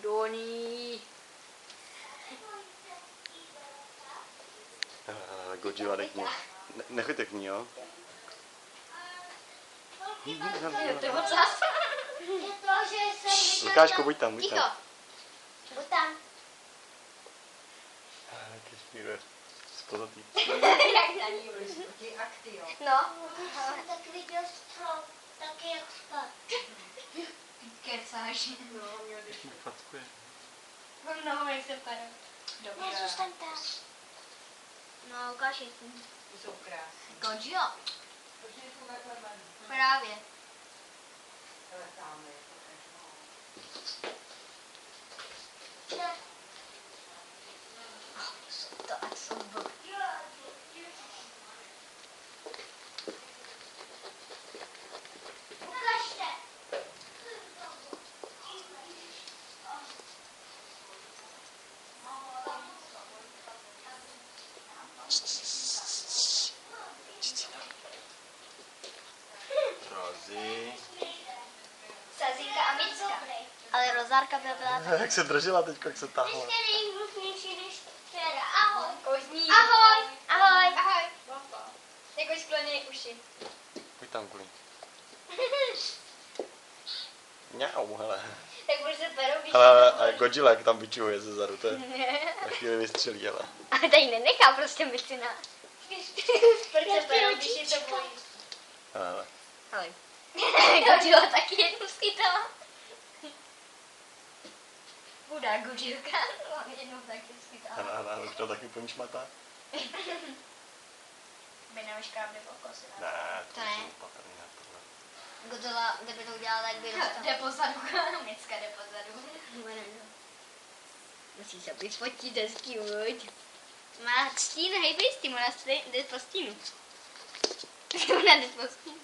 Doni. Godzilla jde k ní. Nechoďte k ní, jo? To je ocas. Lukáško, buď tam, buď Ticho. tam. Buď tam. Kešmír, spozatý. Jak na ní už. Ty akty, jo. No. Jsem tak viděl strom, taky jak spad. Kecáš. No, měl když Fackuje. No, jak se padá. Ne, zůstaňte. No, ukáž je. Ty jsou krásný. Godzilla. Proč nejsou takhle malý? Právě. Ale tam je to každý. To a co bylo? Ukažte. Rozi. Sazínka a Micka. Ale Rozárka byla Jak se držela teď, jak se tahla. Ještě nejhlušnější než včera. Ahoj. kožní. Ahoj. Ahoj. Ahoj. Jako skloněný uši. Buď tam, Kuli. Mňau, hele. Tak budu se tvarou víš. Hele, a Godzilla, jak tam vyčuhuje ze zadu, to je na chvíli vystřelí, hele. A tady nenechá prostě myšlina. Proč se tvarou, když je to bojí. Hele. Ahoj. Godzilla taky jednu schytala. Chudá Godzillka. Jednou taky schytala. Hele, už to taky úplně šmatá. By neoškrábli v oko si. Ne, To ne. jsou opatrný na tohle. Godzilla, kdyby to udělala, tak by dostala. Jde pozadu. Micka jde pozadu. Musí se vyfotit hezký loď. Má stín, hejbej s tím, ona jde po stínu. Ona jde po stínu.